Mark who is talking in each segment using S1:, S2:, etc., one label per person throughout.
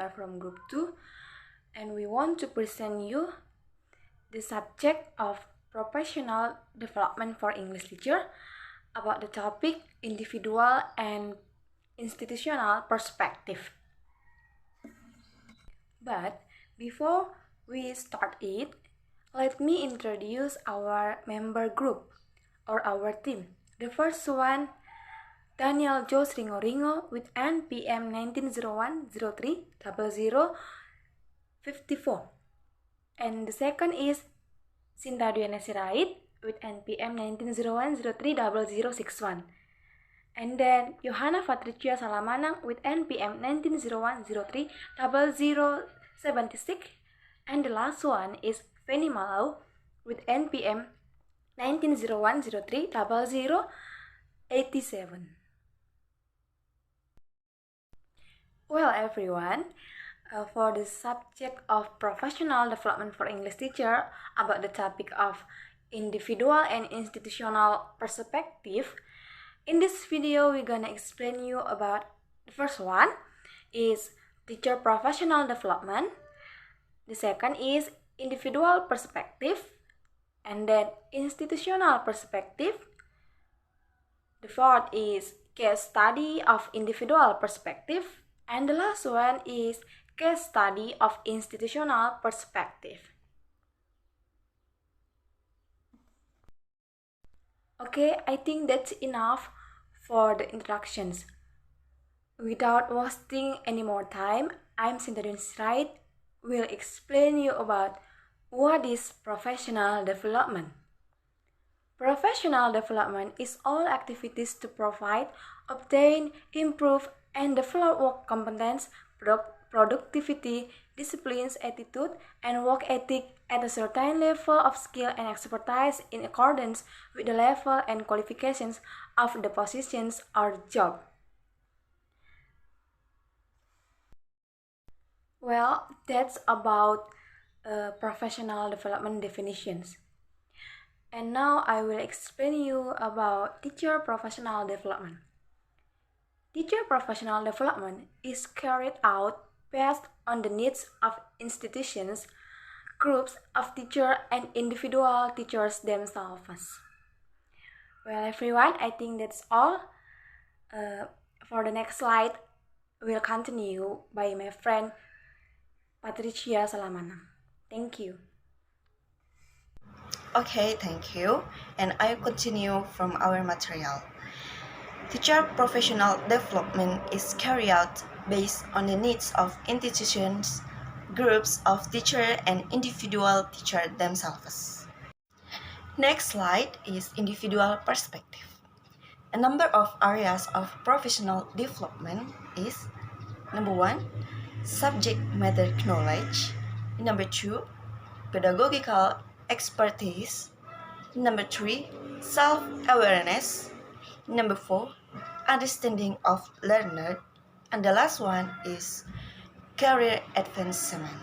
S1: are from Group 2, and we want to present you the subject of professional development for English teacher about the topic individual and institutional perspective. But before we start it, let me introduce our member group or our team. The first one, Daniel Jos Ringo Ringo with NPM 1901030054. And the second is Sinta Duyana Sirait with NPM 1901030061. And then Johanna Patricia Salamanang with NPM 1901030076. And the last one is Feni Malau with NPM 1901030087. Well, everyone, for the subject of professional development for English teacher about the topic of individual and institutional perspective, in this video we're gonna explain you about the first one is teacher professional development, the second is individual perspective, and then institutional perspective, the fourth is case study of individual perspective, and the last one is case study of institutional perspective. Okay, I think that's enough for the introductions. Without wasting any more time, I'm Sinta Duyana Sirait will explain you about what is professional development. Professional development is all activities to provide, obtain, improve, and develop work competence, productivity, disciplines, attitude, and work ethic at a certain level of skill and expertise in accordance with the level and qualifications of the positions or job. Well, that's about professional development definitions. And now I will explain you about teacher professional development. Teacher professional development is carried out based on the needs of institutions, groups of teachers, and individual teachers themselves. Well, everyone, I think that's all. For the next slide, we'll continue by my friend Patricia Salamanang. Thank you.
S2: Okay, thank you. And I continue from our material. Teacher professional development is carried out based on the needs of institutions, groups of teachers, and individual teachers themselves. Next slide is individual perspective. A number of areas of professional development is number 1, subject matter knowledge, number 2, pedagogical expertise, number 3, self-awareness, number 4, understanding of learner, and the last one is career advancement.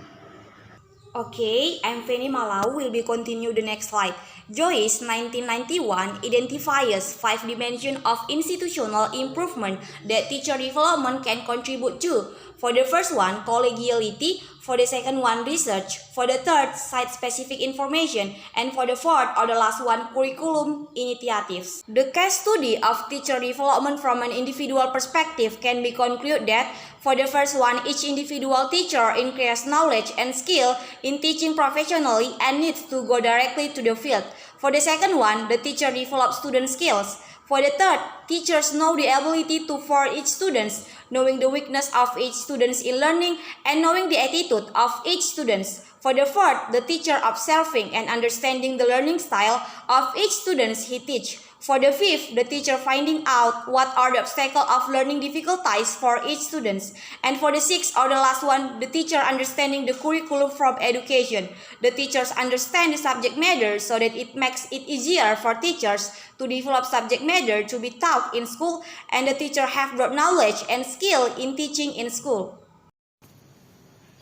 S3: Okay, I'm Feni Malau will be continue the next slide. Joyce 1991 identifies 5 dimensions of institutional improvement that teacher development can contribute to. For the first one, collegiality. For the second one, research. For the third, site-specific information. And for the fourth or the last one, curriculum initiatives. The case study of teacher development from an individual perspective can be concluded that for the first one, each individual teacher increases knowledge and skill in teaching professionally and needs to go directly to the field. For the second one, the teacher develops student skills. For the third, teachers know the ability to for each student, knowing the weakness of each student in learning and knowing the attitude of each student. For the fourth, the teacher observing and understanding the learning style of each student he teach. For the fifth, the teacher finding out what are the obstacles of learning difficulties for each student. And for the sixth or the last one, the teacher understanding the curriculum from education. The teachers understand the subject matter so that it makes it easier for teachers to develop subject matter to be taught in school, and the teacher have broad knowledge and skill in teaching in school.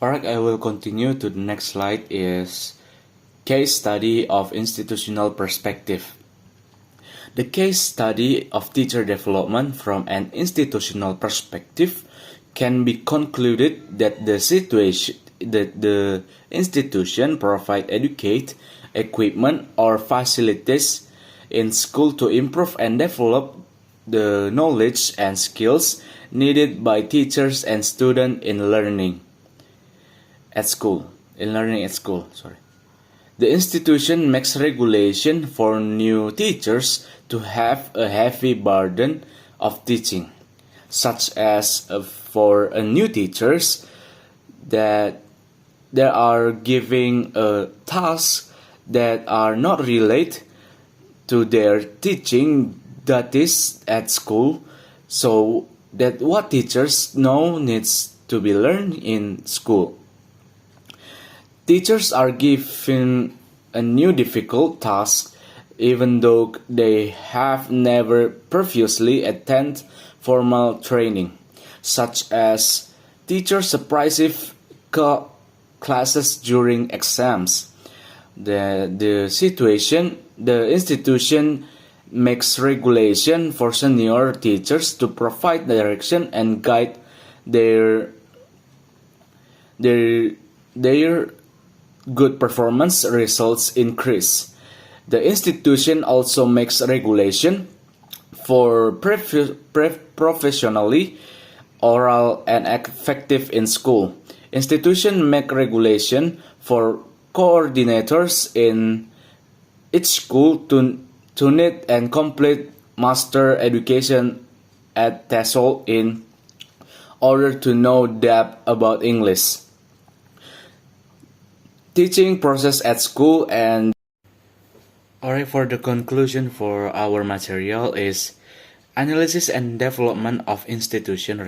S4: Alright, I will continue to the next slide is case study of institutional perspective. The case study of teacher development from an institutional perspective can be concluded that the institution provide educate, equipment, or facilities in school to improve and develop the knowledge and skills needed by teachers and students in learning at school. The institution makes regulation for new teachers to have a heavy burden of teaching, such as for new teachers that they are giving a task that are not related to their teaching, that is at school, so that what teachers know needs to be learned in school. Teachers are given a new difficult task even though they have never previously attended formal training, such as teacher surprise classes during exams. The institution makes regulation for senior teachers to provide direction and guide their good performance results increase. The institution also makes regulation for professionally oral and effective in school. Institution make regulation for coordinators in each school to need and complete master education at TESOL in order to know depth about English. Teaching process at school and alright, for the conclusion for our material is analysis and development of institution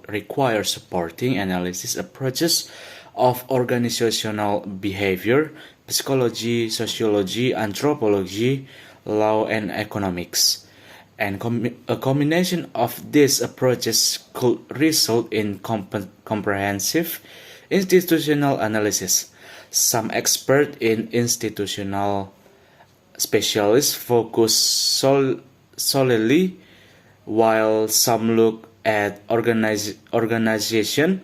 S4: require supporting analysis approaches of organizational behavior, psychology, sociology, anthropology, law, and economics. And a combination of these approaches could result in comprehensive institutional analysis. Some experts in institutional specialists focus solely, while some look at organization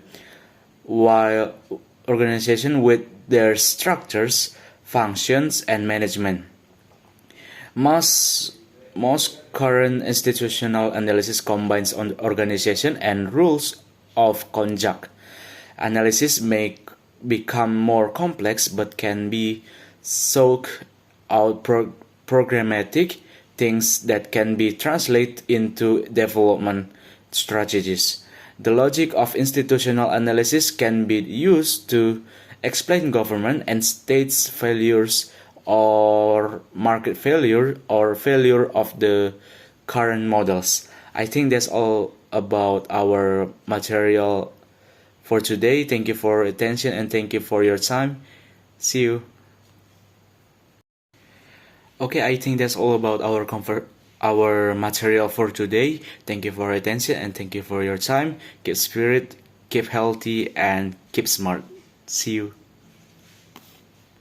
S4: with their structures, functions, and management. Most current institutional analysis combines on organization and rules of conduct. Analysis may become more complex but can be sought out programmatic things that can be translated into development strategies. The logic of institutional analysis can be used to explain government and states' failures or market failure or failure of the current models. I think that's all about our material for today. Thank you for your attention and thank you for your time. See you. Okay, I think that's all about our material for today. Thank you for your attention and thank you for your time. Keep spirit, keep healthy, and keep smart. See you.